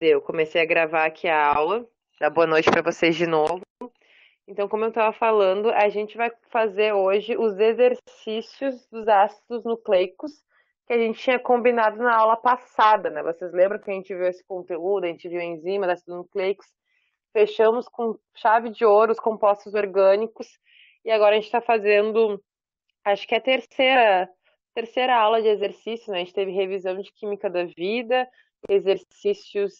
Eu comecei a gravar aqui a aula. Dá boa noite para vocês de novo. Então, como eu estava falando, a gente vai fazer hoje os exercícios dos ácidos nucleicos que a gente tinha combinado na aula passada, né? Vocês lembram que a gente viu esse conteúdo, a gente viu enzimas, ácidos nucleicos, fechamos com chave de ouro os compostos orgânicos e agora a gente está fazendo, acho que é a terceira aula de exercício, né? A gente teve revisão de química da vida, exercícios.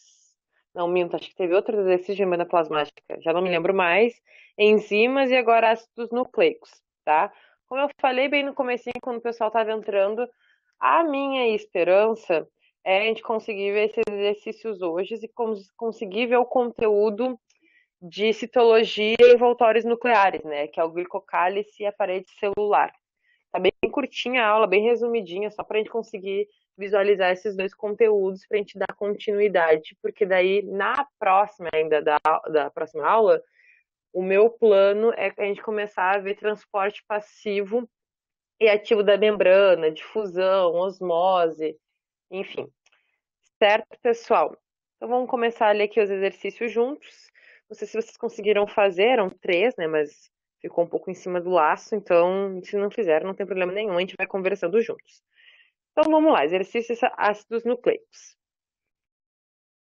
Não, minto, acho que teve outros exercícios de membrana plasmática, já não me lembro mais. Enzimas e agora ácidos nucleicos, tá? Como eu falei bem no comecinho, quando o pessoal estava entrando, a minha esperança é a gente conseguir ver esses exercícios hoje e conseguir ver o conteúdo de citologia e envoltórios nucleares, né? Que é o glicocálice e a parede celular. Tá bem curtinha a aula, bem resumidinha, só para a gente conseguir visualizar esses dois conteúdos para a gente dar continuidade, porque daí na próxima ainda da próxima aula, o meu plano é a gente começar a ver transporte passivo e ativo da membrana, difusão, osmose, enfim. Certo, pessoal? Então vamos começar a ler aqui os exercícios juntos. Não sei se vocês conseguiram fazer, eram três, né? Mas ficou um pouco em cima do laço, então se não fizeram, não tem problema nenhum, a gente vai conversando juntos. Então vamos lá, exercícios ácidos nucleicos.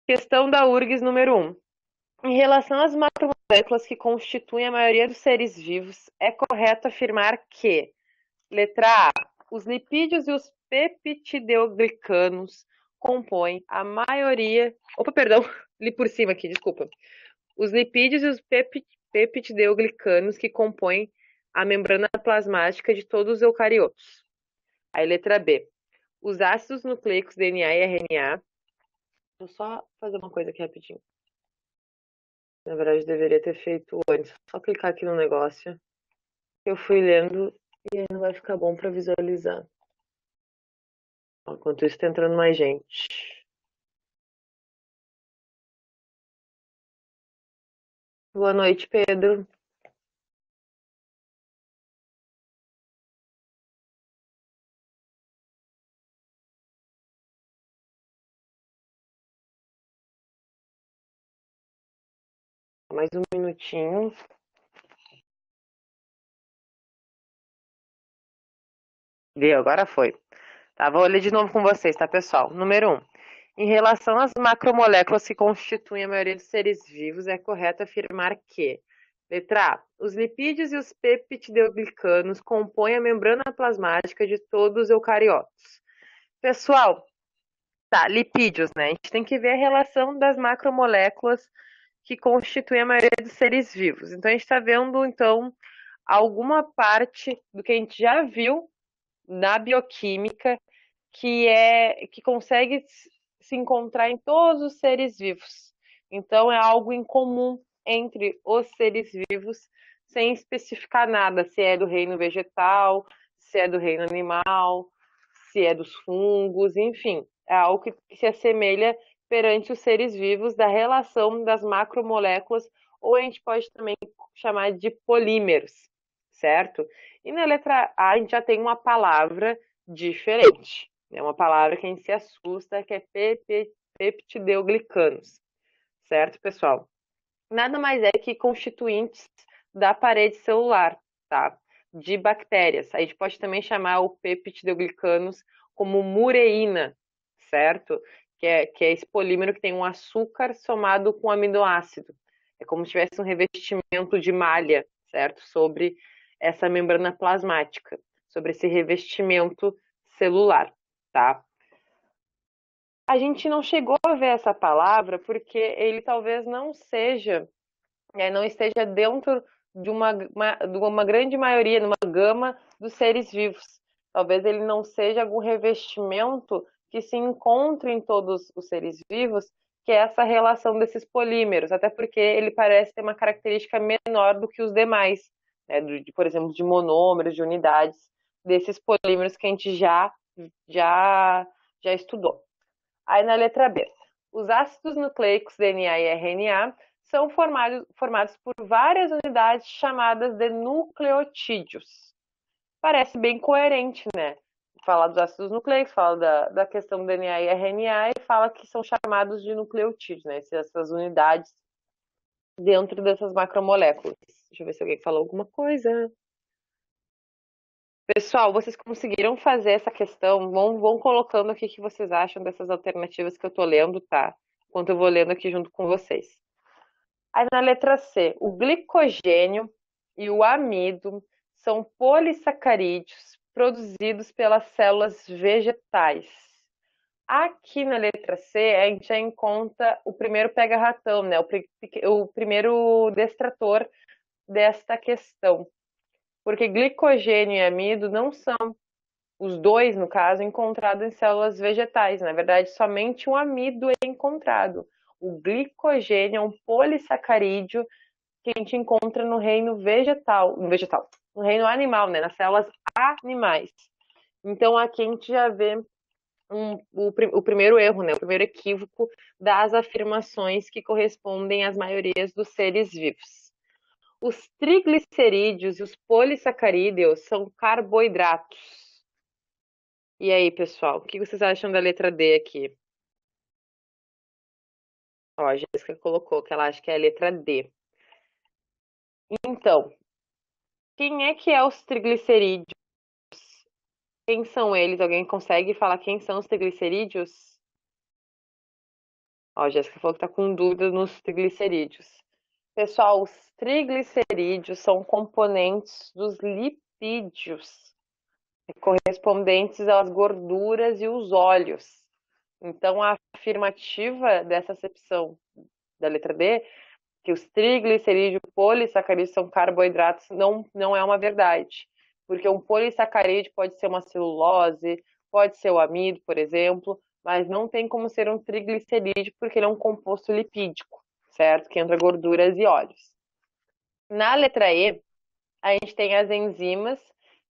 Questão da URGS número 1. Em relação às macromoléculas que constituem a maioria dos seres vivos, é correto afirmar que, letra A, os lipídios e os peptideoglicanos compõem a maioria. Opa, perdão, li por cima aqui, desculpa. Os lipídios e os peptideoglicanos que compõem a membrana plasmática de todos os eucariotos. Aí, letra B. Os ácidos nucleicos DNA e RNA. Vou só fazer uma coisa aqui rapidinho. Na verdade, deveria ter feito antes. Só clicar aqui no negócio. Eu fui lendo e aí não vai ficar bom para visualizar. Enquanto isso, tá entrando mais gente. Boa noite, Pedro. Mais um minutinho. Viu? Agora foi. Tá, vou ler de novo com vocês, tá, pessoal? Número 1. Em relação às macromoléculas que constituem a maioria dos seres vivos, é correto afirmar que, letra A, os lipídios e os peptideoglicanos compõem a membrana plasmática de todos os eucariotos. Pessoal, tá, lipídios, né? A gente tem que ver a relação das macromoléculas que constituem a maioria dos seres vivos. Então, a gente está vendo, então, alguma parte do que a gente já viu na bioquímica que consegue se encontrar em todos os seres vivos. Então, é algo em comum entre os seres vivos, sem especificar nada, se é do reino vegetal, se é do reino animal, se é dos fungos, enfim, é algo que se assemelha perante os seres vivos da relação das macromoléculas, ou a gente pode também chamar de polímeros, certo? E na letra A, a gente já tem uma palavra diferente. É uma palavra que a gente se assusta, que é peptideoglicanos. Certo, pessoal? Nada mais é que constituintes da parede celular, tá? De bactérias. A gente pode também chamar o peptideoglicanos como mureína, certo? Que é esse polímero que tem um açúcar somado com aminoácido. É como se tivesse um revestimento de malha, certo? Sobre essa membrana plasmática, sobre esse revestimento celular, tá? A gente não chegou a ver essa palavra porque ele talvez não esteja dentro de uma grande maioria, numa gama dos seres vivos. Talvez ele não seja algum revestimento que se encontre em todos os seres vivos, que é essa relação desses polímeros, até porque ele parece ter uma característica menor do que os demais, né? Por exemplo, de monômeros, de unidades desses polímeros que a gente já, já estudou. Aí na letra B, os ácidos nucleicos DNA e RNA são formados por várias unidades chamadas de nucleotídeos. Parece bem coerente, né? fala dos ácidos nucleicos, fala da questão do DNA e RNA e fala que são chamados de nucleotídeos, né? Essas unidades dentro dessas macromoléculas. Deixa eu ver se alguém falou alguma coisa. Pessoal, vocês conseguiram fazer essa questão? Vão colocando aqui o que vocês acham dessas alternativas que eu tô lendo, tá? Enquanto eu vou lendo aqui junto com vocês. Aí na letra C, o glicogênio e o amido são polissacarídeos produzidos pelas células vegetais. Aqui na letra C, a gente já encontra o primeiro pega-ratão, né? O primeiro destrator desta questão. Porque glicogênio e amido não são, os dois, no caso, encontrados em células vegetais. Na verdade, somente o amido é encontrado. O glicogênio é um polissacarídeo que a gente encontra no reino no reino animal, né? Nas células animais. Então, aqui a gente já vê o primeiro erro, né? O primeiro equívoco das afirmações que correspondem às maiorias dos seres vivos. Os triglicerídeos e os polissacarídeos são carboidratos. E aí, pessoal, o que vocês acham da letra D aqui? Ó, a Jéssica colocou que ela acha que é a letra D. Então, quem é que é os triglicerídeos? Quem são eles? Alguém consegue falar quem são os triglicerídeos? Ó, a Jéssica falou que tá com dúvida nos triglicerídeos. Pessoal, os triglicerídeos são componentes dos lipídios, correspondentes às gorduras e os óleos. Então, a afirmativa dessa acepção da letra D, que os triglicerídeos e polissacarídeos são carboidratos, não é uma verdade. Porque um polissacarídeo pode ser uma celulose, pode ser o amido, por exemplo, mas não tem como ser um triglicerídeo porque ele é um composto lipídico, certo? Que entra gorduras e óleos. Na letra E, a gente tem as enzimas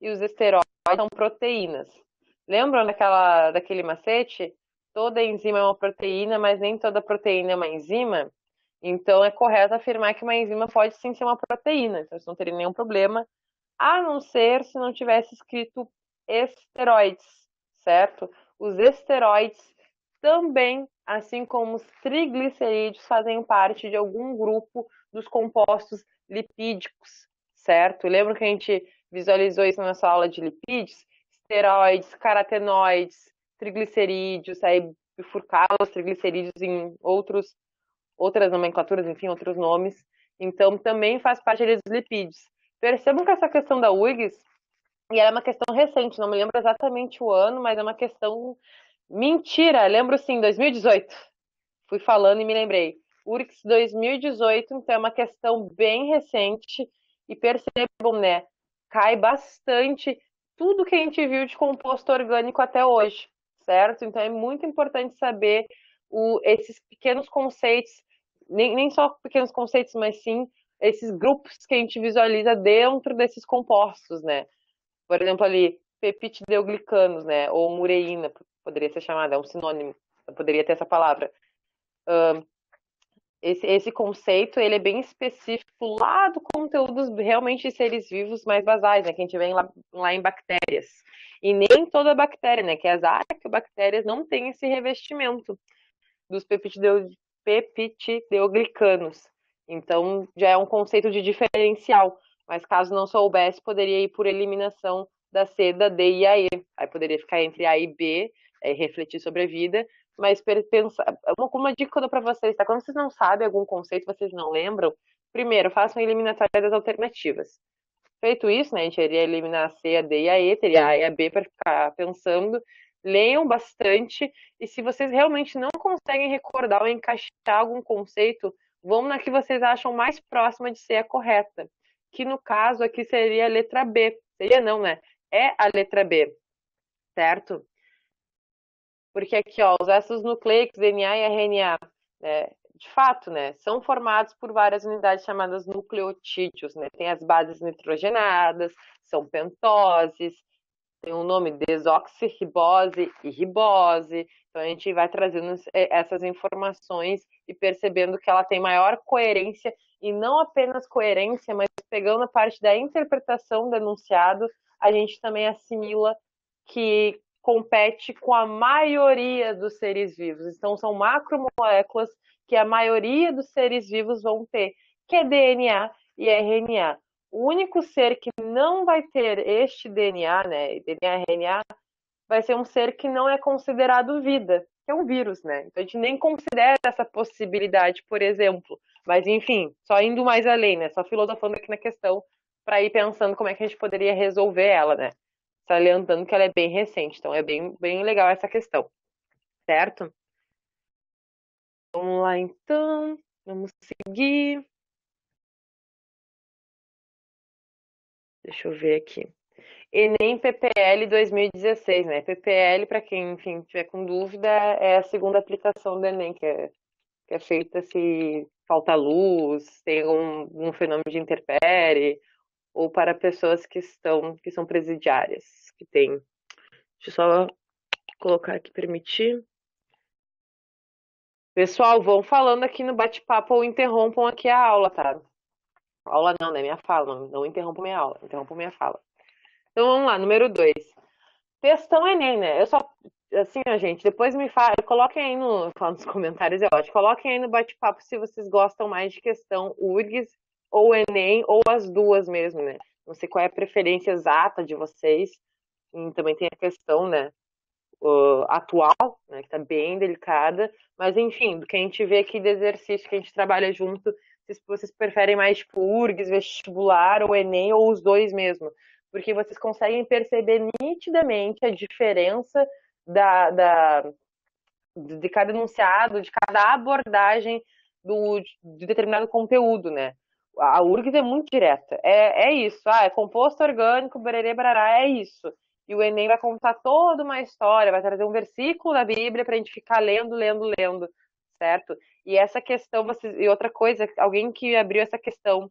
e os esteroides são proteínas. Lembram daquele macete? Toda enzima é uma proteína, mas nem toda proteína é uma enzima. Então é correto afirmar que uma enzima pode sim ser uma proteína, então isso não teria nenhum problema, a não ser se não tivesse escrito esteroides, certo? Os esteroides também, assim como os triglicerídeos, fazem parte de algum grupo dos compostos lipídicos, certo? Lembra que a gente visualizou isso na nossa aula de lipídios? Esteroides, carotenoides, triglicerídeos, aí bifurcavam os triglicerídeos em outras nomenclaturas, enfim, outros nomes. Então, também faz parte dos lipídios. Percebam que essa questão da URGS, e ela é uma questão recente, não me lembro exatamente o ano, mas é uma questão mentira, lembro sim, 2018. Fui falando e me lembrei. URGS 2018, então é uma questão bem recente, e percebam, né, cai bastante tudo que a gente viu de composto orgânico até hoje, certo? Então é muito importante saber esses pequenos conceitos, nem só pequenos conceitos, mas sim esses grupos que a gente visualiza dentro desses compostos, né? Por exemplo, ali, peptideoglicanos, né? Ou mureína, poderia ser chamada, é um sinônimo, poderia ter essa palavra. Esse conceito, ele é bem específico lá do conteúdo dos realmente seres vivos mais basais, né? Que a gente vê lá em bactérias. E nem toda bactéria, né? Que as arqueobactérias não têm esse revestimento dos peptideoglicanos. Então, já é um conceito de diferencial. Mas caso não soubesse, poderia ir por eliminação da C, da D e a E. Aí poderia ficar entre A e B, refletir sobre a vida. Mas pensar, uma dica que eu dou para vocês, tá? Quando vocês não sabem algum conceito, vocês não lembram, primeiro, façam a eliminatória das alternativas. Feito isso, né, a gente iria eliminar a C, a D e a E, teria a A e a B para ficar pensando. Leiam bastante, e se vocês realmente não conseguem recordar ou encaixar algum conceito, vão na que vocês acham mais próxima de ser a correta, que no caso aqui seria a letra B. Seria não, né? É a letra B, certo? Porque aqui, ó, os ácidos nucleicos, DNA e RNA, né, de fato, né, são formados por várias unidades chamadas nucleotídeos, né? Tem as bases nitrogenadas, são pentoses, tem um nome desoxirribose e ribose. Então a gente vai trazendo essas informações e percebendo que ela tem maior coerência, e não apenas coerência, mas pegando a parte da interpretação do enunciado, a gente também assimila que compete com a maioria dos seres vivos. Então, são macromoléculas que a maioria dos seres vivos vão ter, que é DNA e RNA. O único ser que não vai ter este DNA, né, DNA e RNA, vai ser um ser que não é considerado vida, que é um vírus, né? Então a gente nem considera essa possibilidade, por exemplo. Mas enfim, só indo mais além, né? Só filosofando aqui na questão para ir pensando como é que a gente poderia resolver ela, né? Salientando que ela é bem recente, então é bem legal essa questão, certo? Vamos lá então, vamos seguir. Deixa eu ver aqui. Enem PPL 2016, né? PPL, para quem, enfim, tiver com dúvida, é a segunda aplicação do Enem, que é feita se falta luz, tem um fenômeno de interpere, ou para pessoas que são presidiárias, que tem. Deixa eu só colocar aqui, permitir. Pessoal, vão falando aqui no bate-papo ou interrompam aqui a aula, tá? Aula não, né? Minha fala, não interrompam minha aula, interrompam minha fala. Então vamos lá, número 2. Questão Enem, né? Eu só, assim, ó, gente, depois me fala, coloquem aí nos comentários, é ótimo. Coloquem aí no bate-papo se vocês gostam mais de questão URGS ou Enem, ou as duas mesmo, né? Não sei qual é a preferência exata de vocês. E também tem a questão, né, atual, né, que tá bem delicada. Mas, enfim, do que a gente vê aqui de exercício, que a gente trabalha junto, se vocês preferem mais, tipo, URGS, vestibular, ou Enem, ou os dois mesmo, porque vocês conseguem perceber nitidamente a diferença de cada enunciado, de cada abordagem de determinado conteúdo, né? A URGS é muito direta. É isso. É composto orgânico, bererê, barará, é isso. E o Enem vai contar toda uma história, vai trazer um versículo da Bíblia para a gente ficar lendo, certo? E essa questão, e outra coisa, alguém que abriu essa questão,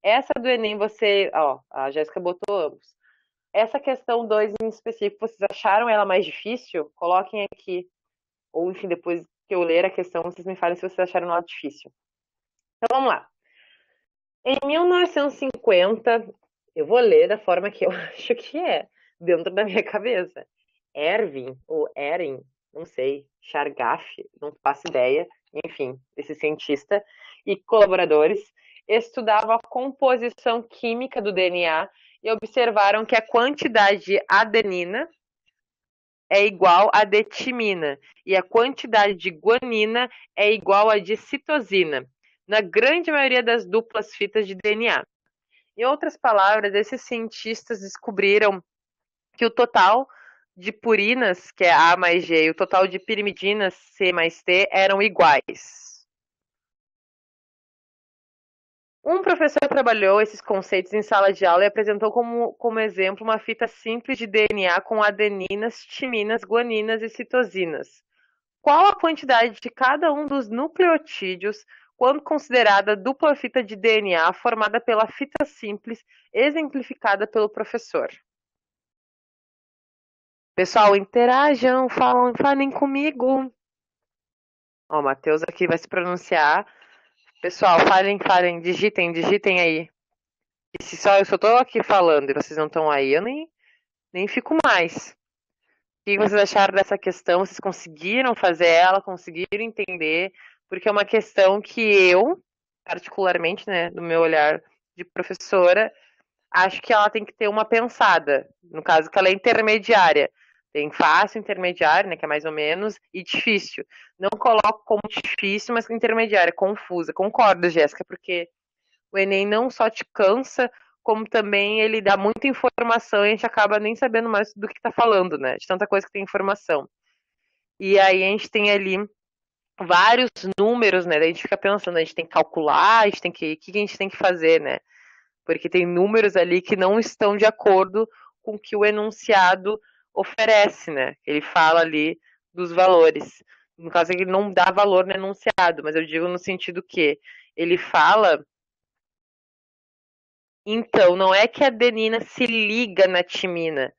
essa do Enem, a Jéssica botou ambos. Essa questão 2 em específico, vocês acharam ela mais difícil? Coloquem aqui. Ou, enfim, depois que eu ler a questão, vocês me falem se vocês acharam ela difícil. Então, vamos lá. Em 1950, eu vou ler da forma que eu acho que é, dentro da minha cabeça. Erwin, ou Erin, não sei, Chargaff, não faço ideia, enfim, esse cientista e colaboradores estudavam a composição química do DNA e observaram que a quantidade de adenina é igual a de timina e a quantidade de guanina é igual a de citosina, na grande maioria das duplas fitas de DNA. Em outras palavras, esses cientistas descobriram que o total de purinas, que é A mais G, e o total de pirimidinas, C mais T, eram iguais. Um professor trabalhou esses conceitos em sala de aula e apresentou como exemplo uma fita simples de DNA com adeninas, timinas, guaninas e citosinas. Qual a quantidade de cada um dos nucleotídeos quando considerada a dupla fita de DNA formada pela fita simples, exemplificada pelo professor? Pessoal, interajam, falem comigo. Ó, o Matheus aqui vai se pronunciar. Pessoal, falem, digitem aí. E se só eu só tô aqui falando e vocês não estão aí, eu nem fico mais. O que vocês acharam dessa questão? Vocês conseguiram fazer ela? Conseguiram entender? Porque é uma questão que eu, particularmente, né, do meu olhar de professora, acho que ela tem que ter uma pensada. No caso, que ela é intermediária. Tem fácil, intermediário, né, que é mais ou menos, e difícil. Não coloco como difícil, mas intermediária, confusa. Concordo, Jéssica, porque o Enem não só te cansa, como também ele dá muita informação e a gente acaba nem sabendo mais do que está falando, né? De tanta coisa que tem informação. E aí a gente tem ali vários números, né? Daí a gente fica pensando, a gente tem que calcular, a gente tem que. O que a gente tem que fazer, né? Porque tem números ali que não estão de acordo com o que o enunciado oferece, né? Ele fala ali dos valores. No caso, ele não dá valor no enunciado, mas eu digo no sentido que ele fala. Então, não é que a adenina se liga na timina,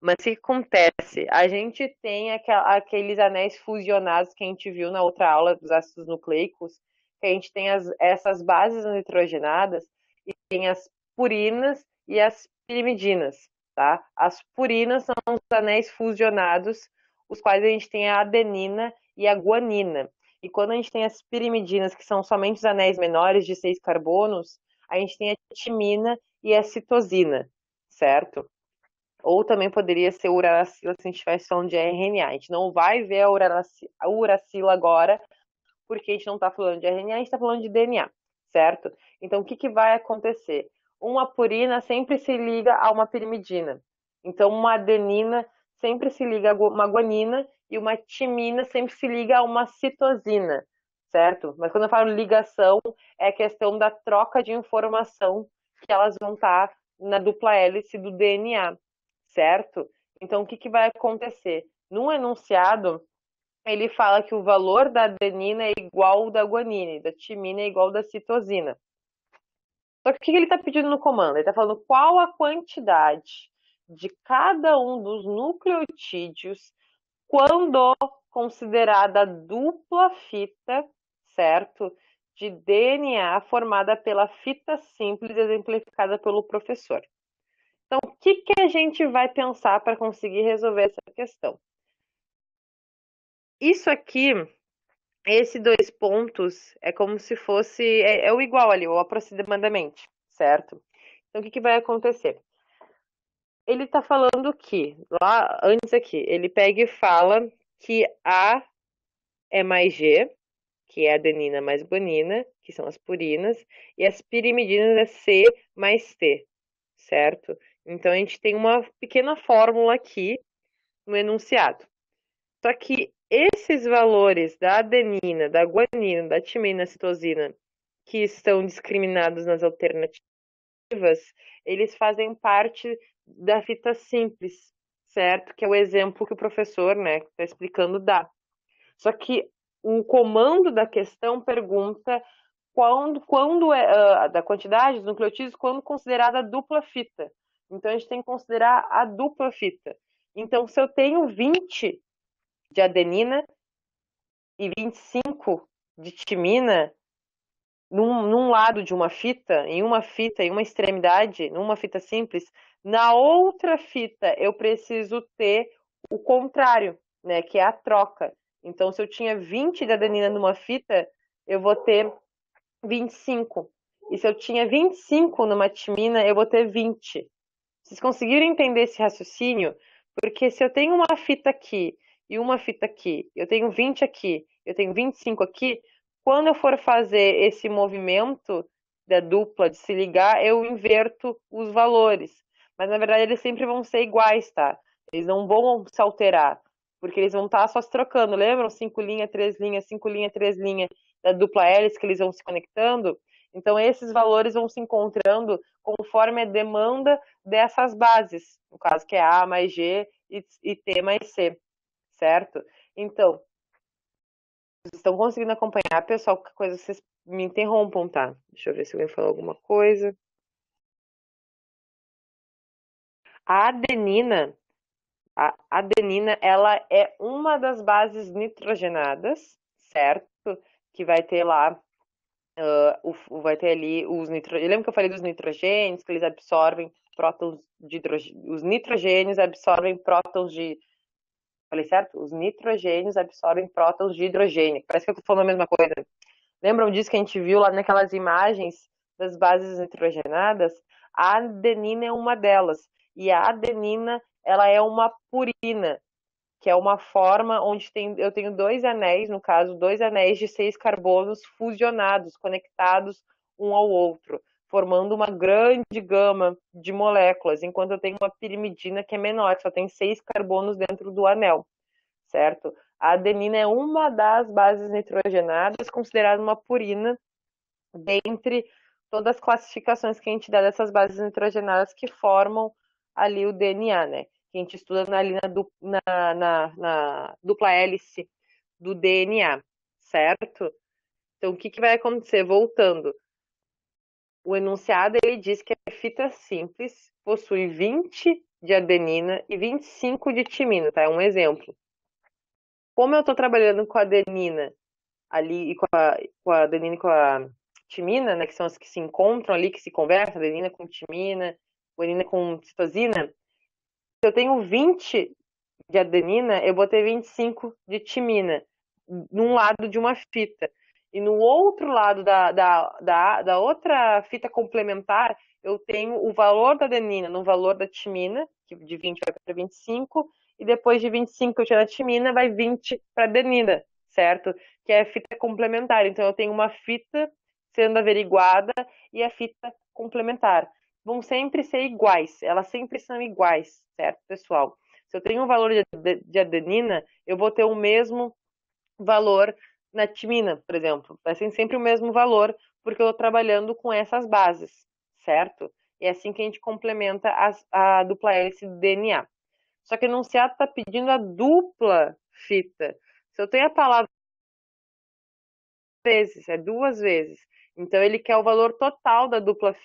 mas o que acontece? A gente tem aqueles anéis fusionados que a gente viu na outra aula dos ácidos nucleicos, que a gente tem essas bases nitrogenadas e tem as purinas e as pirimidinas. tá? As purinas são os anéis fusionados, os quais a gente tem a adenina e a guanina. E quando a gente tem as pirimidinas, que são somente os anéis menores de 6 carbonos, a gente tem a timina e a citosina, certo? Ou também poderia ser uracila se a gente estivesse falando de RNA. A gente não vai ver a uracila agora, porque a gente não está falando de RNA, a gente está falando de DNA, certo? Então, o que, que vai acontecer? Uma purina sempre se liga a uma pirimidina. Então, uma adenina sempre se liga a uma guanina e uma timina sempre se liga a uma citosina, certo? Mas quando eu falo ligação, é a questão da troca de informação que elas vão estar na dupla hélice do DNA, certo? Então, o que, que vai acontecer? Num enunciado, ele fala que o valor da adenina é igual ao da guanina, da timina é igual ao da citosina. Só que o que ele está pedindo no comando? Ele está falando qual a quantidade de cada um dos nucleotídeos quando considerada dupla fita, certo? De DNA formada pela fita simples exemplificada pelo professor. Então, o que, que a gente vai pensar para conseguir resolver essa questão? Isso aqui, esse dois pontos, é como se fosse. É o igual ali, o aproximadamente, certo? Então, o que, que vai acontecer? Ele está falando que, lá antes aqui, ele pega e fala que A é mais G, que é adenina mais guanina, que são as purinas, e as pirimidinas é C mais T, certo? Então, a gente tem uma pequena fórmula aqui no enunciado. Só que esses valores da adenina, da guanina, da timina, citosina, que estão discriminados nas alternativas, eles fazem parte da fita simples, certo? Que é o exemplo que o professor, né, está explicando, dá. Só que o comando da questão pergunta quando é da quantidade dos nucleotídeos quando considerada dupla fita. Então a gente tem que considerar a dupla fita. Então, se eu tenho 20 de adenina e 25 de timina num lado de uma fita, em uma extremidade, numa fita simples, na outra fita eu preciso ter o contrário, né, que é a troca. Então, se eu tinha 20 de adenina numa fita, eu vou ter 25. E se eu tinha 25 numa timina, eu vou ter 20. Vocês conseguiram entender esse raciocínio? Porque se eu tenho uma fita aqui e uma fita aqui, eu tenho 20 aqui, eu tenho 25 aqui, quando eu for fazer esse movimento da dupla de se ligar, eu inverto os valores. Mas na verdade eles sempre vão ser iguais, tá? Eles não vão se alterar, porque eles vão estar só se trocando. Lembram? 5 linha, 3 linha, 5 linha, 3 linha da dupla hélice que eles vão se conectando? Então esses valores vão se encontrando conforme a demanda dessas bases, no caso que é A mais G e T mais C, certo? Então, vocês estão conseguindo acompanhar, pessoal? Qualquer coisa vocês me interrompam, tá? Deixa eu ver se alguém falou alguma coisa. A adenina, a adenina, ela é uma das bases nitrogenadas, certo? Que vai ter lá vai ter ali os nitrogênios. Lembra que eu falei dos nitrogênios, que eles absorvem prótons de hidrogênio. Os nitrogênios absorvem prótons de. Falei certo? Os nitrogênios absorvem prótons de hidrogênio. Parece que eu tô falando a mesma coisa. Lembram disso que a gente viu lá naquelas imagens das bases nitrogenadas? A adenina é uma delas. E a adenina, ela é uma purina, que é uma forma onde eu tenho dois anéis, no caso, dois anéis de 6 carbonos fusionados, conectados um ao outro, formando uma grande gama de moléculas, enquanto eu tenho uma pirimidina que é menor, que só tem 6 carbonos dentro do anel, certo? A adenina é uma das bases nitrogenadas, considerada uma purina, dentre todas as classificações que a gente dá dessas bases nitrogenadas que formam ali o DNA, né? Que a gente estuda ali na dupla hélice do DNA, certo? Então, o que, que vai acontecer? Voltando, o enunciado ele diz que a fita simples possui 20 de adenina e 25 de timina, tá? É um exemplo. Como eu estou trabalhando com a adenina ali e com a adenina e com a timina, né, que são as que se encontram ali, que se conversam, adenina com timina, guanina com citosina, Se eu tenho 20 de adenina, eu vou ter 25 de timina, num lado de uma fita. E no outro lado da outra fita complementar, eu tenho o valor da adenina no valor da timina, que de 20 vai para 25, e depois de 25 que eu tinha na timina, vai 20 para adenina, certo? Que é a fita complementar. Então, eu tenho uma fita sendo averiguada e a fita complementar. Vão sempre ser iguais, elas sempre são iguais, certo, pessoal? Se eu tenho um valor de adenina, eu vou ter o mesmo valor na timina, por exemplo. Vai ser sempre o mesmo valor, porque eu estou trabalhando com essas bases, certo? E é assim que a gente complementa a dupla hélice do DNA. Só que o enunciado está pedindo a dupla fita. Se eu tenho a palavra vezes, é duas vezes. Então ele quer o valor total da dupla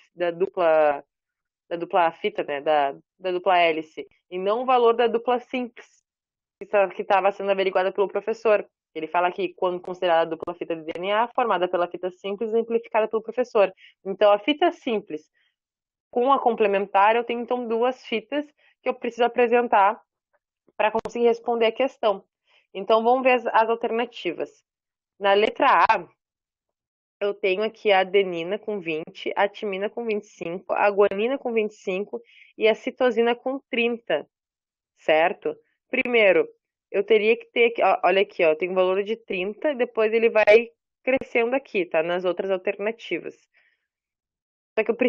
fita, né? Da dupla hélice, e não o valor da dupla simples, que estava sendo averiguada pelo professor. Ele fala que, quando considerada a dupla fita de DNA, formada pela fita simples e amplificada pelo professor. Então, a fita simples com a complementar, eu tenho, então, duas fitas que eu preciso apresentar para conseguir responder a questão. Então, vamos ver as alternativas. Na letra A, eu tenho aqui a adenina com 20, a timina com 25, a guanina com 25 e a citosina com 30, certo? Primeiro, eu teria que ter, olha aqui, ó, tem um valor de 30 e depois ele vai crescendo aqui, tá? Nas outras alternativas.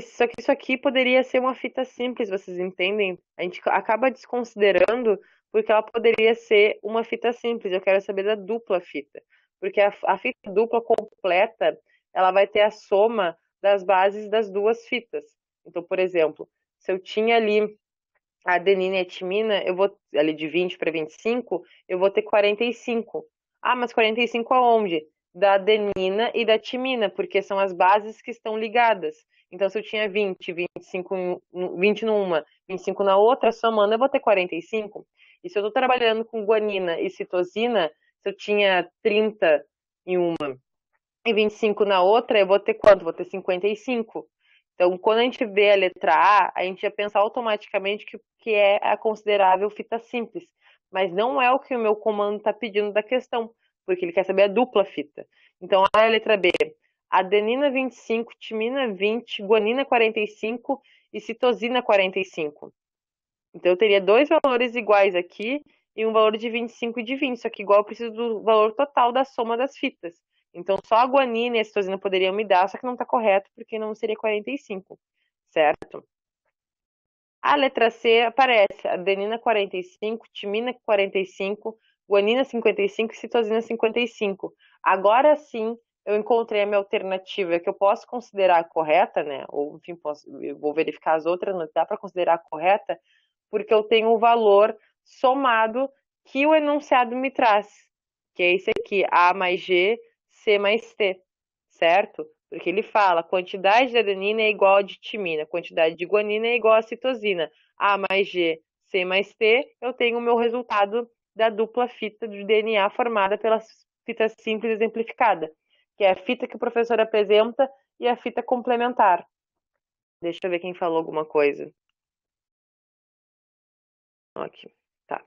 Só que isso aqui poderia ser uma fita simples, vocês entendem? A gente acaba desconsiderando porque ela poderia ser uma fita simples. Eu quero saber da dupla fita. Porque a fita dupla completa, ela vai ter a soma das bases das duas fitas. Então, por exemplo, se eu tinha ali a adenina e a timina, eu vou ali de 20 para 25, eu vou ter 45. Ah, mas 45 aonde? Da adenina e da timina, porque são as bases que estão ligadas. Então, se eu tinha 20, 25, 20 numa, 25 na outra, somando, eu vou ter 45. E se eu estou trabalhando com guanina e citosina, se eu tinha 30 em uma e 25 na outra, eu vou ter quanto? Vou ter 55. Então, quando a gente vê a letra A, a gente ia pensar automaticamente que é a considerável fita simples. Mas não é o que o meu comando está pedindo da questão, porque ele quer saber a dupla fita. Então, a letra B, adenina 25, timina 20, guanina 45 e citosina 45. Então, eu teria dois valores iguais aqui e um valor de 25 e de 20, só que igual eu preciso do valor total da soma das fitas. Então, só a guanina e a citosina poderiam me dar, só que não está correto, porque não seria 45, certo? A letra C aparece adenina 45, timina 45, guanina 55 e citosina 55. Agora sim, eu encontrei a minha alternativa que eu posso considerar correta, né? Ou, enfim, eu vou verificar as outras, mas dá para considerar correta, porque eu tenho o valor somado que o enunciado me traz, que é esse aqui, A mais G, C mais T, certo? Porque ele fala, quantidade de adenina é igual a de timina, quantidade de guanina é igual a citosina. A mais G, C mais T, eu tenho o meu resultado da dupla fita de DNA formada pela fita simples exemplificada, que é a fita que o professor apresenta e a fita complementar. Deixa eu ver quem falou alguma coisa. Aqui, tá.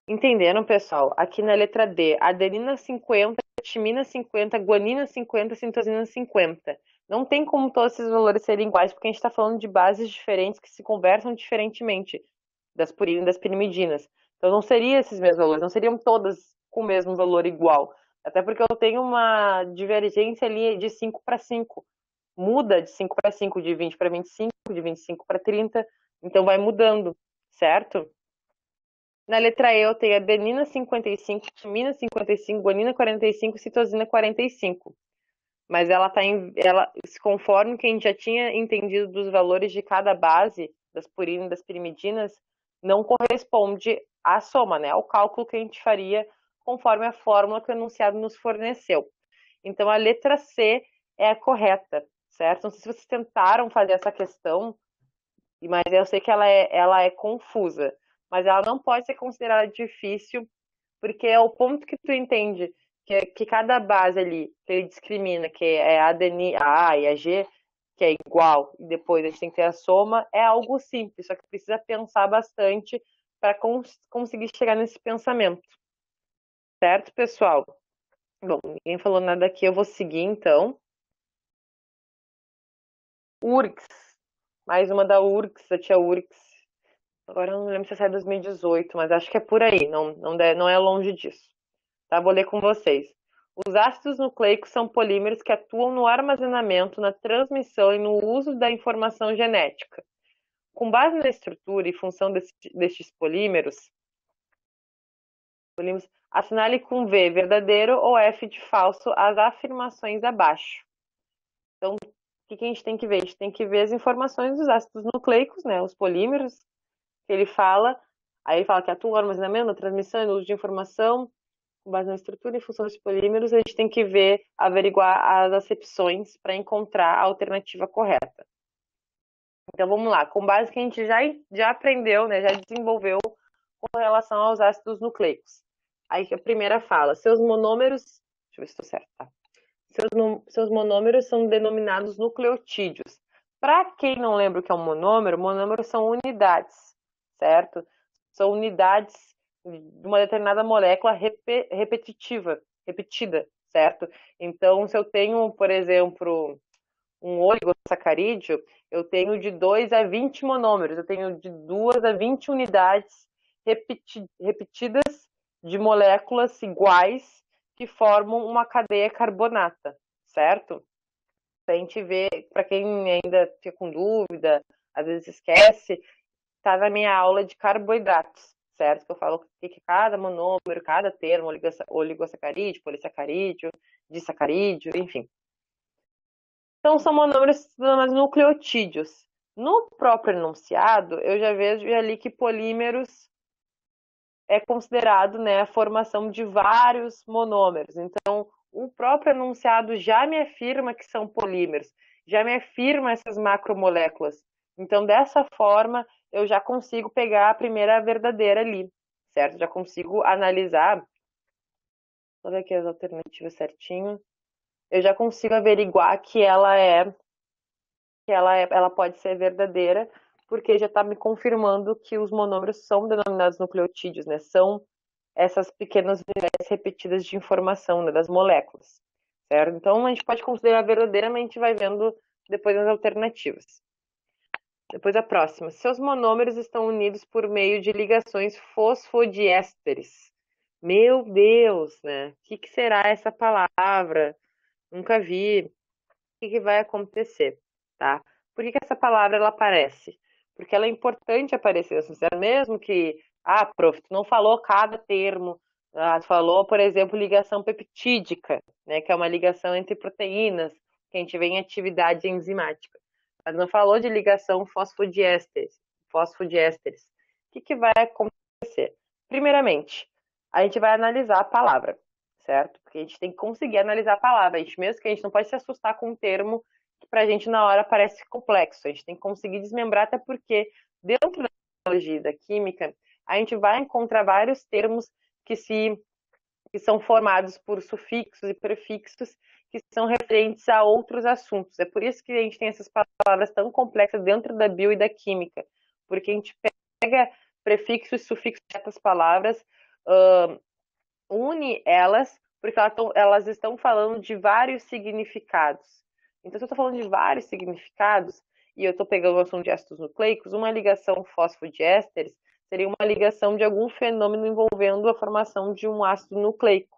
Entenderam, pessoal? Aqui na letra D, adenina 50, timina 50, guanina 50, citosina 50. Não tem como todos esses valores serem iguais, porque a gente está falando de bases diferentes que se conversam diferentemente das purinas e das pirimidinas. Então não seriam esses mesmos valores, não seriam todas com o mesmo valor igual. Até porque eu tenho uma divergência ali de 5 para 5. Muda de 5 para 5, de 20 para 25, de 25 para 30. Então vai mudando, certo? Na letra E eu tenho adenina 55, timina 55, guanina 45, citosina 45. Mas ela está conforme que a gente já tinha entendido dos valores de cada base das purinas e das pirimidinas, não corresponde à soma, né? Ao cálculo que a gente faria conforme a fórmula que o enunciado nos forneceu. Então a letra C é a correta, certo? Não sei se vocês tentaram fazer essa questão, mas eu sei que ela é confusa, mas ela não pode ser considerada difícil, porque é o ponto que tu entende que cada base ali, que ele discrimina, que é a A e a G, que é igual, e depois a gente tem que ter a soma, é algo simples, só que precisa pensar bastante para conseguir chegar nesse pensamento. Certo, pessoal? Bom, ninguém falou nada aqui, eu vou seguir então. URGS. Mais uma da URGS, da tia URGS. Agora eu não lembro se essa é 2018, mas acho que é por aí, não é longe disso. Tá? Vou ler com vocês. Os ácidos nucleicos são polímeros que atuam no armazenamento, na transmissão e no uso da informação genética. Com base na estrutura e função destes polímeros, assinale com V verdadeiro ou F de falso as afirmações abaixo. Então, o que a gente tem que ver? A gente tem que ver as informações dos ácidos nucleicos, né, os polímeros, que ele fala. Aí ele fala que atua no armazenamento, na transmissão e no uso de informação, com base na estrutura e função dos polímeros. A gente tem que ver, averiguar as acepções para encontrar a alternativa correta. Então, vamos lá. Com base que a gente já aprendeu, né, já desenvolveu com relação aos ácidos nucleicos. Aí a primeira fala, seus monômeros, deixa eu ver se estou certo, tá? Seus monômeros são denominados nucleotídeos. Para quem não lembra o que é um monômero são unidades, certo? São unidades de uma determinada molécula repetida, certo? Então, se eu tenho, por exemplo, um oligosacarídeo, eu tenho de 2 a 20 monômeros, eu tenho de 2 a 20 unidades repetidas de moléculas iguais que formam uma cadeia carbonata, certo? A gente vê, para quem ainda fica com dúvida, às vezes esquece, tá na minha aula de carboidratos, certo? Que eu falo que cada monômero, cada termo, oligosacarídeo, polissacarídeo, disacarídeo, enfim. Então, são monômeros denominados nucleotídeos. No próprio enunciado, eu já vejo ali que polímeros é considerado, né, a formação de vários monômeros. Então, o próprio enunciado já me afirma que são polímeros, já me afirma essas macromoléculas. Então, dessa forma, eu já consigo pegar a primeira verdadeira ali, certo? Já consigo analisar, vou ver aqui as alternativas certinho. Eu já consigo averiguar que ela pode ser verdadeira, porque já está me confirmando que os monômeros são denominados nucleotídeos, né? São essas pequenas unidades repetidas de informação, né, das moléculas, certo? Então a gente pode considerar verdadeira, mas a gente vai vendo depois as alternativas. Depois a próxima. Seus monômeros estão unidos por meio de ligações fosfodiésteres. Meu Deus, né? O que será essa palavra? Nunca vi. O que vai acontecer, tá? Por que essa palavra ela aparece? Porque ela é importante aparecer, mesmo que, prof, tu não falou cada termo, tu falou, por exemplo, ligação peptídica, né, que é uma ligação entre proteínas, que a gente vê em atividade enzimática. Mas não falou de ligação fosfodiésteres. O que vai acontecer? Primeiramente, a gente vai analisar a palavra, certo? Porque a gente tem que conseguir analisar a palavra. A gente, mesmo que a gente não pode se assustar com um termo que pra gente na hora parece complexo. A gente tem que conseguir desmembrar, até porque dentro da biologia e da química, a gente vai encontrar vários termos que são formados por sufixos e prefixos que são referentes a outros assuntos. É por isso que a gente tem essas palavras tão complexas dentro da bio e da química, porque a gente pega prefixos e sufixos dessas palavras, une elas, porque elas estão falando de vários significados. Então, se eu estou falando de vários significados, e eu estou pegando o assunto de ácidos nucleicos, uma ligação fosfodiésteres seria uma ligação de algum fenômeno envolvendo a formação de um ácido nucleico,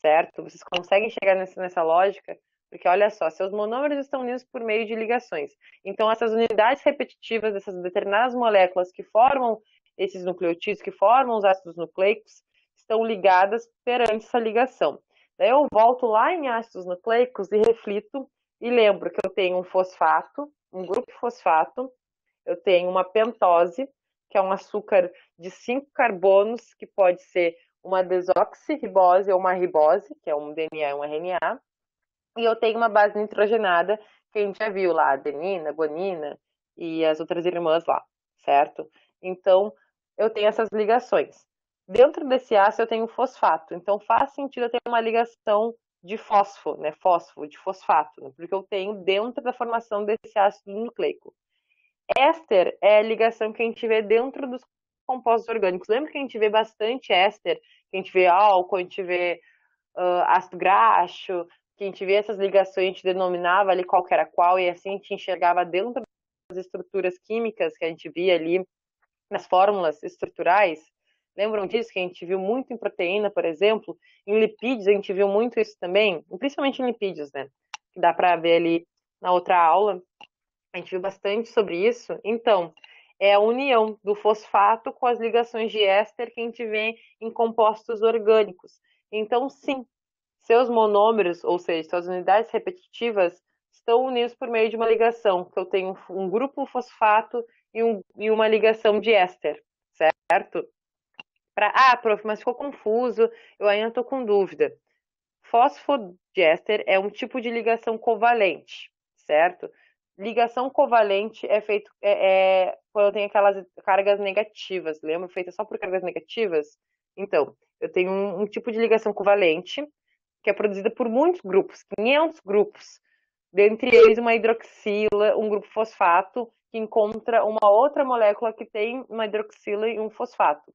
certo? Vocês conseguem chegar nessa lógica? Porque, olha só, seus monômeros estão unidos por meio de ligações. Então, essas unidades repetitivas dessas determinadas moléculas que formam esses nucleotídeos, que formam os ácidos nucleicos, estão ligadas perante essa ligação. Daí eu volto lá em ácidos nucleicos e reflito e lembro que eu tenho um fosfato, um grupo fosfato, eu tenho uma pentose, que é um açúcar de 5 carbonos, que pode ser uma desoxirribose ou uma ribose, que é um DNA e um RNA, e eu tenho uma base nitrogenada, que a gente já viu lá, adenina, guanina e as outras irmãs lá, certo? Então, eu tenho essas ligações. Dentro desse ácido eu tenho fosfato, então faz sentido eu ter uma ligação de fósforo, né? Fósforo, de fosfato, né? Porque eu tenho dentro da formação desse ácido nucleico. Éster é a ligação que a gente vê dentro dos compostos orgânicos. Lembra que a gente vê bastante éster, que a gente vê álcool, a gente vê ácido graxo, que a gente vê essas ligações, a gente denominava ali qual que era qual, e assim a gente enxergava dentro das estruturas químicas que a gente via ali nas fórmulas estruturais. Lembram disso que a gente viu muito em proteína, por exemplo? Em lipídios a gente viu muito isso também, principalmente em lipídios, né? Que dá para ver ali na outra aula. A gente viu bastante sobre isso. Então, é a união do fosfato com as ligações de éster que a gente vê em compostos orgânicos. Então, sim, seus monômeros, ou seja, suas unidades repetitivas, estão unidos por meio de uma ligação, que eu tenho um grupo fosfato e uma ligação de éster, certo? Prof, mas ficou confuso, eu ainda estou com dúvida. Fosfodiéster é um tipo de ligação covalente, certo? Ligação covalente é feito quando eu tenho aquelas cargas negativas, lembra? Feita só por cargas negativas? Então, eu tenho um tipo de ligação covalente que é produzida por muitos grupos, 500 grupos. Dentre eles, uma hidroxila, um grupo fosfato, que encontra uma outra molécula que tem uma hidroxila e um fosfato.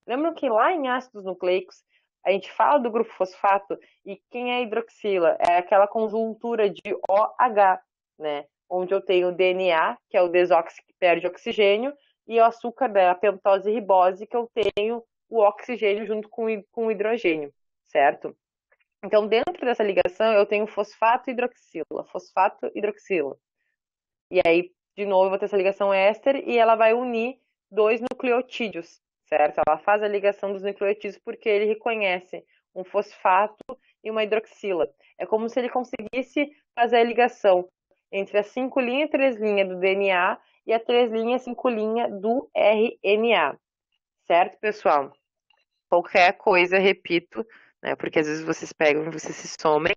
Lembram que lá em ácidos nucleicos, a gente fala do grupo fosfato e quem é hidroxila? É aquela conjuntura de OH, né? Onde eu tenho o DNA, que é o desóxido que perde oxigênio, e o açúcar da pentose ribose, que eu tenho o oxigênio junto com o hidrogênio, certo? Então, dentro dessa ligação, eu tenho fosfato e hidroxila, fosfato e hidroxila. E aí, de novo, eu vou ter essa ligação éster e ela vai unir dois nucleotídeos, certo? Ela faz a ligação dos nucleotídeos porque ele reconhece um fosfato e uma hidroxila. É como se ele conseguisse fazer a ligação entre a 5' e 3' do DNA e a 3' e 5' do RNA. Certo, pessoal? Qualquer coisa, repito, né? Porque às vezes vocês pegam e vocês se somem,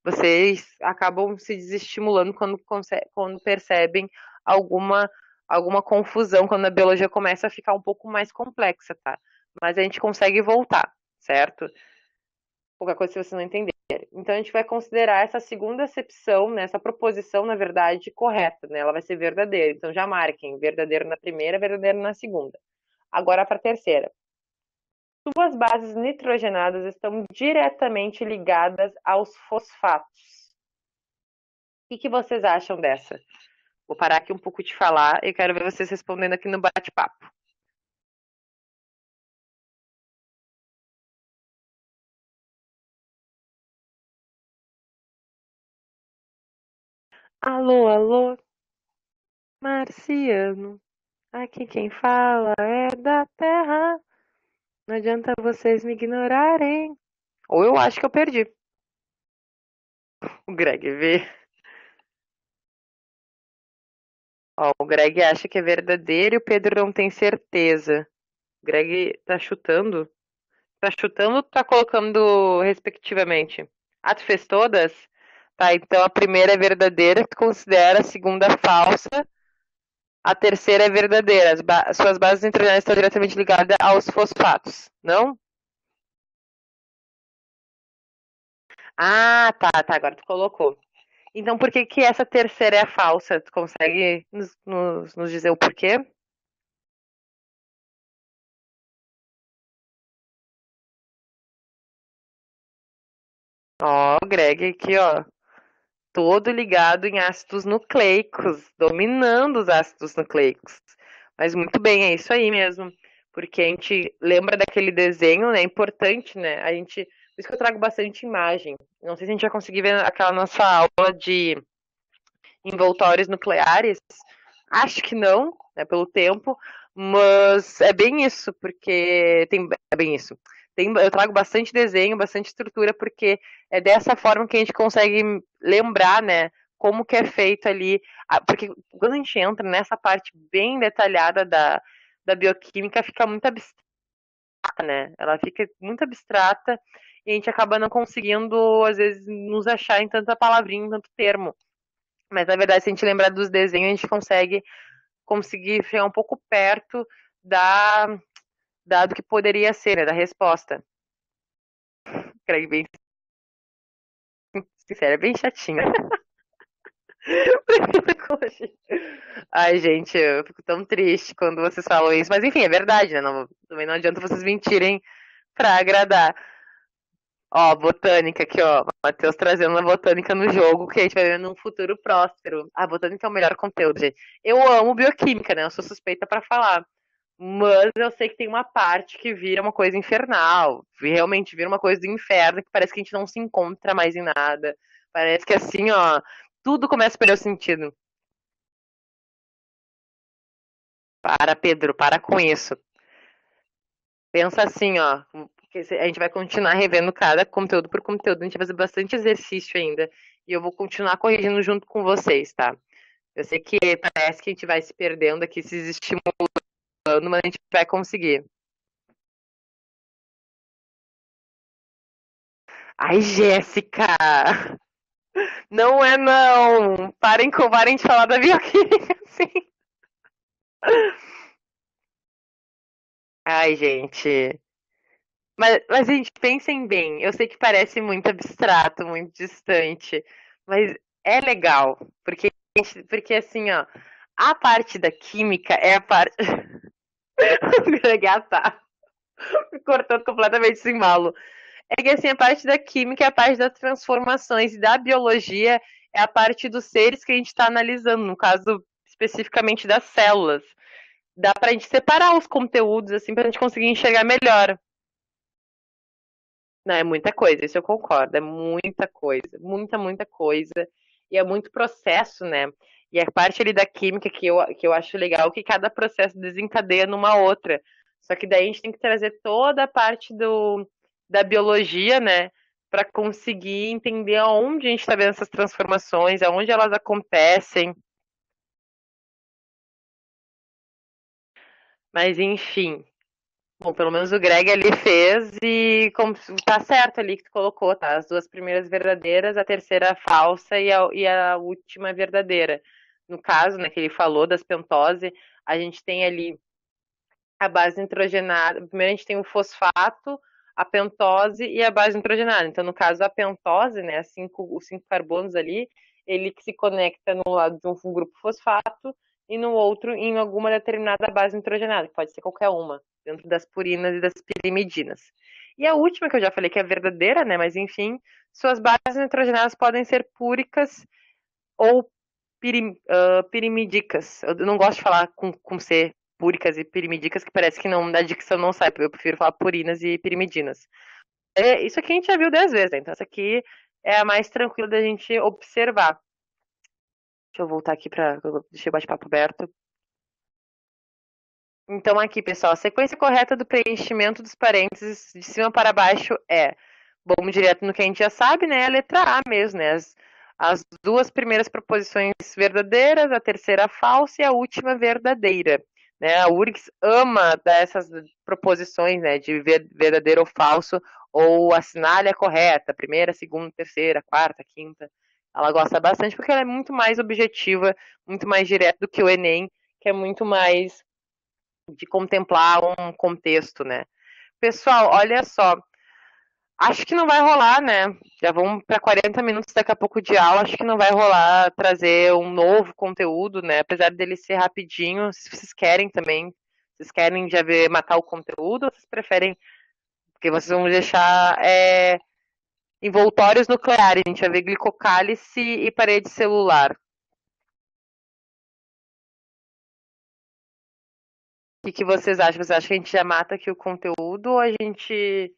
vocês acabam se desestimulando quando percebem alguma, alguma confusão, quando a biologia começa a ficar um pouco mais complexa, tá? Mas a gente consegue voltar, certo? Qualquer coisa se você não entender. Então a gente vai considerar essa segunda acepção, né, essa proposição, na verdade, correta, né? Ela vai ser verdadeira. Então já marquem verdadeiro na primeira, verdadeiro na segunda. Agora para a terceira. Suas bases nitrogenadas estão diretamente ligadas aos fosfatos. O que vocês acham dessa? Vou parar aqui um pouco de falar e quero ver vocês respondendo aqui no bate-papo. Alô, alô, marciano. Aqui quem fala é da Terra. Não adianta vocês me ignorarem. Ou eu acho que eu perdi. O Greg vê. Ó, o Greg acha que é verdadeiro e o Pedro não tem certeza. O Greg tá chutando? Tá chutando ou tá colocando respectivamente? Ah, tu fez todas? Tá, então a primeira é verdadeira, tu considera, a segunda falsa, a terceira é verdadeira. Suas bases nitrogenadas estão diretamente ligadas aos fosfatos, não? Ah, tá, agora tu colocou. Então por que que essa terceira é a falsa? Tu consegue nos dizer o porquê? Ó, Greg, aqui, ó. Todo ligado em ácidos nucleicos, dominando os ácidos nucleicos. Mas muito bem, é isso aí mesmo. Porque a gente lembra daquele desenho, né? É importante, né? Por isso que eu trago bastante imagem. Não sei se a gente vai conseguir ver aquela nossa aula de envoltórios nucleares. Acho que não, né? Pelo tempo. Mas é bem isso, porque é bem isso. Eu trago bastante desenho, bastante estrutura, porque é dessa forma que a gente consegue lembrar, né, como que é feito ali, porque quando a gente entra nessa parte bem detalhada da bioquímica, fica muito abstrata, né, ela fica muito abstrata e a gente acaba não conseguindo, às vezes, nos achar em tanta palavrinha, em tanto termo. Mas, na verdade, se a gente lembrar dos desenhos, a gente conseguir chegar um pouco perto da, do que poderia ser, né, da resposta. Creio bem Sincera, é bem chatinha. Ai, gente, eu fico tão triste quando vocês falam isso. Mas enfim, é verdade, né? Também não adianta vocês mentirem pra agradar. Ó, botânica aqui, ó. Matheus trazendo a botânica no jogo, que a gente vai ver num futuro próspero. A botânica é o melhor conteúdo, gente. Eu amo bioquímica, né? Eu sou suspeita pra falar. Mas eu sei que tem uma parte que vira uma coisa infernal. Realmente vira uma coisa do inferno, que parece que a gente não se encontra mais em nada. Parece que assim, ó, tudo começa a perder o sentido. Para, Pedro, para com isso. Pensa assim, ó, que a gente vai continuar revendo cada conteúdo por conteúdo, a gente vai fazer bastante exercício ainda, e eu vou continuar corrigindo junto com vocês, tá? Eu sei que parece que a gente vai se perdendo aqui, se estimulando, mas a gente vai conseguir. Ai, Jéssica! Não é não! Parem de falar da bioquímica, sim. Ai, gente. Mas, gente, pensem bem. Eu sei que parece muito abstrato, muito distante, mas é legal. Porque assim, ó, a parte da química é a parte. O Greg tá me cortando completamente sem malo. É que assim, a parte da química é a parte das transformações, e da biologia é a parte dos seres que a gente está analisando, no caso especificamente das células. Dá pra gente separar os conteúdos, assim, pra gente conseguir enxergar melhor. Não, é muita coisa, isso eu concordo. É muita coisa, muita coisa. E é muito processo, né? E a parte ali da química que eu acho legal que cada processo desencadeia numa outra. Só que daí a gente tem que trazer toda a parte da biologia, né? Para conseguir entender aonde a gente está vendo essas transformações, aonde elas acontecem. Mas enfim, bom, pelo menos o Greg ali fez e tá certo ali que tu colocou, tá? As duas primeiras verdadeiras, a terceira falsa e a última verdadeira. No caso, né, que ele falou das pentose, a gente tem ali a base nitrogenada. Primeiro a gente tem o fosfato, a pentose e a base nitrogenada. Então, no caso, a pentose, né, os cinco carbonos ali, ele que se conecta no lado de um grupo fosfato e no outro em alguma determinada base nitrogenada, que pode ser qualquer uma, dentro das purinas e das pirimidinas. E a última, que eu já falei que é verdadeira, né, mas enfim, suas bases nitrogenadas podem ser púricas ou pirimidicas. Eu não gosto de falar com C, púricas e pirimidicas, que parece que não, da dicção não sai. Eu prefiro falar purinas e pirimidinas. Isso aqui a gente já viu 10 vezes, né? Então essa aqui é a mais tranquila da gente observar. Deixa eu voltar aqui para deixar o bate-papo aberto. Então aqui, pessoal, a sequência correta do preenchimento dos parênteses de cima para baixo é, vamos direto no que a gente já sabe, né? A letra A mesmo, né? As duas primeiras proposições verdadeiras, a terceira falsa e a última verdadeira. Né? A URGS ama dar essas proposições, né, de verdadeiro ou falso, ou assinale a correta, primeira, segunda, terceira, quarta, quinta. Ela gosta bastante porque ela é muito mais objetiva, muito mais direta do que o Enem, que é muito mais de contemplar um contexto, né? Pessoal, olha só, acho que não vai rolar, né? Já vamos para 40 minutos daqui a pouco de aula, acho que não vai rolar trazer um novo conteúdo, né? Apesar dele ser rapidinho, se vocês querem também, vocês querem já ver matar o conteúdo ou vocês preferem, porque vocês vão deixar envoltórios nucleares, a gente vai ver glicocálice e parede celular. O que vocês acham? Vocês acham que a gente já mata aqui o conteúdo ou a gente.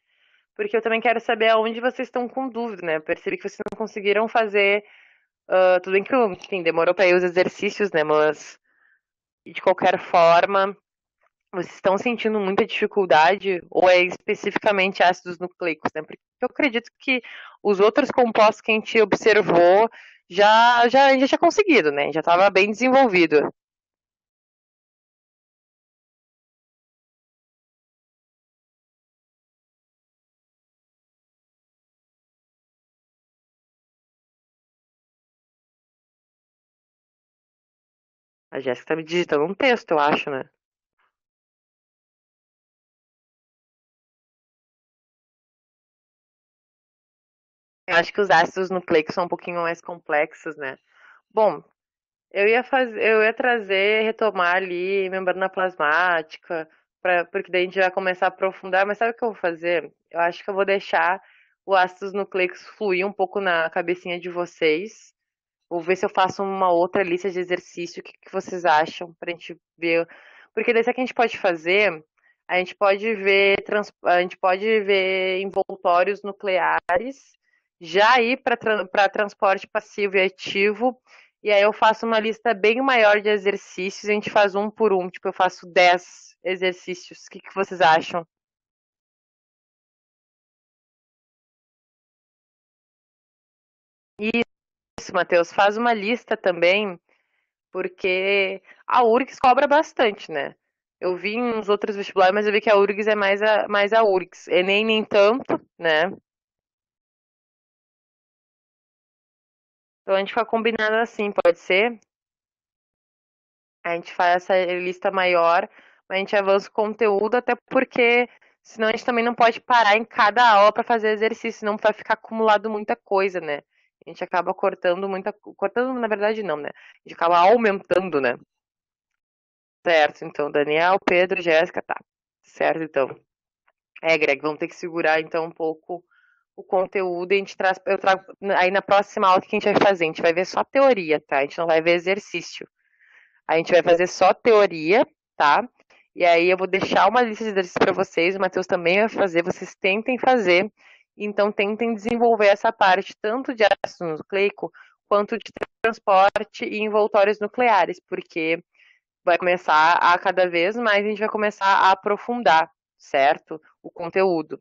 Porque eu também quero saber aonde vocês estão com dúvida, né? Eu percebi que vocês não conseguiram fazer. Tudo bem que, enfim, demorou para ir os exercícios, né? Mas, de qualquer forma, vocês estão sentindo muita dificuldade ou é especificamente ácidos nucleicos, né? Porque eu acredito que os outros compostos que a gente observou já tinha conseguido, né? Já estava bem desenvolvido. A Jéssica está me digitando um texto, eu acho, né? Eu acho que os ácidos nucleicos são um pouquinho mais complexos, né? Bom, eu ia trazer, retomar ali membrana plasmática, porque daí a gente vai começar a aprofundar, mas sabe o que eu vou fazer? Eu acho que eu vou deixar o ácidos nucleicos fluir um pouco na cabecinha de vocês. Vou ver se eu faço uma outra lista de exercício. O que que vocês acham? Pra gente ver. Porque daí, sabe o que a gente pode fazer? A gente pode ver envoltórios nucleares, já ir para transporte passivo e ativo. E aí eu faço uma lista bem maior de exercícios, a gente faz um por um. Tipo, eu faço 10 exercícios. O que que vocês acham? Isso, Matheus. Faz uma lista também porque a URGS cobra bastante, né? Eu vi em uns outros vestibulares, mas eu vi que a URGS é mais a URGS. Enem nem tanto, né? Então a gente fica combinando assim, pode ser? A gente faz essa lista maior, mas a gente avança o conteúdo, até porque senão a gente também não pode parar em cada aula para fazer exercício, senão vai ficar acumulado muita coisa, né? A gente acaba cortando muita. Cortando, na verdade, não, né? A gente acaba aumentando, né? Certo, então, Daniel, Pedro, Jéssica, tá. Certo, então. Greg, vamos ter que segurar então um pouco o conteúdo e a gente traz, eu trago aí na próxima aula o que a gente vai fazer. A gente vai ver só teoria, tá? A gente não vai ver exercício. A gente vai fazer só teoria, tá? E aí eu vou deixar uma lista de exercícios para vocês, o Matheus também vai fazer, vocês tentem fazer. Então tentem desenvolver essa parte tanto de ácido nucleico quanto de transporte e envoltórios nucleares, porque vai começar a cada vez mais a gente vai começar a aprofundar, certo? O conteúdo.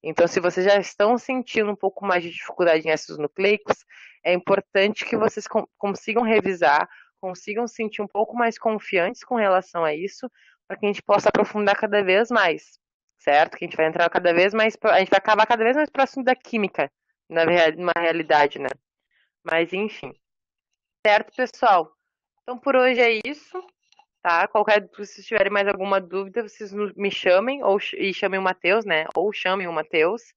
Então, se vocês já estão sentindo um pouco mais de dificuldade em ácidos nucleicos, é importante que vocês consigam revisar, consigam se sentir um pouco mais confiantes com relação a isso, para que a gente possa aprofundar cada vez mais, certo? Que a gente vai entrar cada vez mais, a gente vai acabar cada vez mais próximo da química, na realidade, né? Mas enfim, certo, pessoal? Então por hoje é isso, tá? Qualquer, se vocês tiverem mais alguma dúvida, vocês me chamem e chamem o Matheus, né? Ou chamem o Matheus.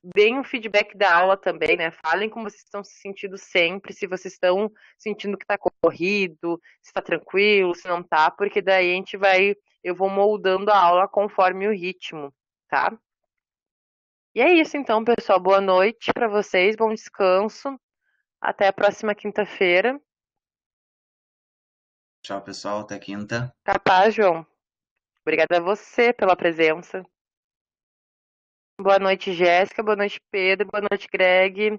Deem um feedback da aula também, né? Falem como vocês estão se sentindo sempre, se vocês estão sentindo que tá corrido, se tá tranquilo, se não tá, porque daí a gente vai, eu vou moldando a aula conforme o ritmo, tá? E é isso então, pessoal. Boa noite para vocês, bom descanso. Até a próxima quinta-feira. Tchau, pessoal. Até quinta. Capaz, João. Obrigada a você pela presença. Boa noite, Jéssica. Boa noite, Pedro. Boa noite, Greg.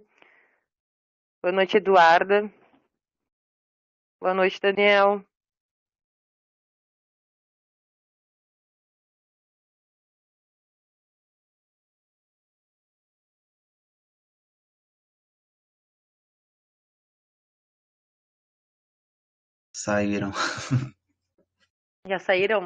Boa noite, Eduarda. Boa noite, Daniel. Saíram. Já saíram?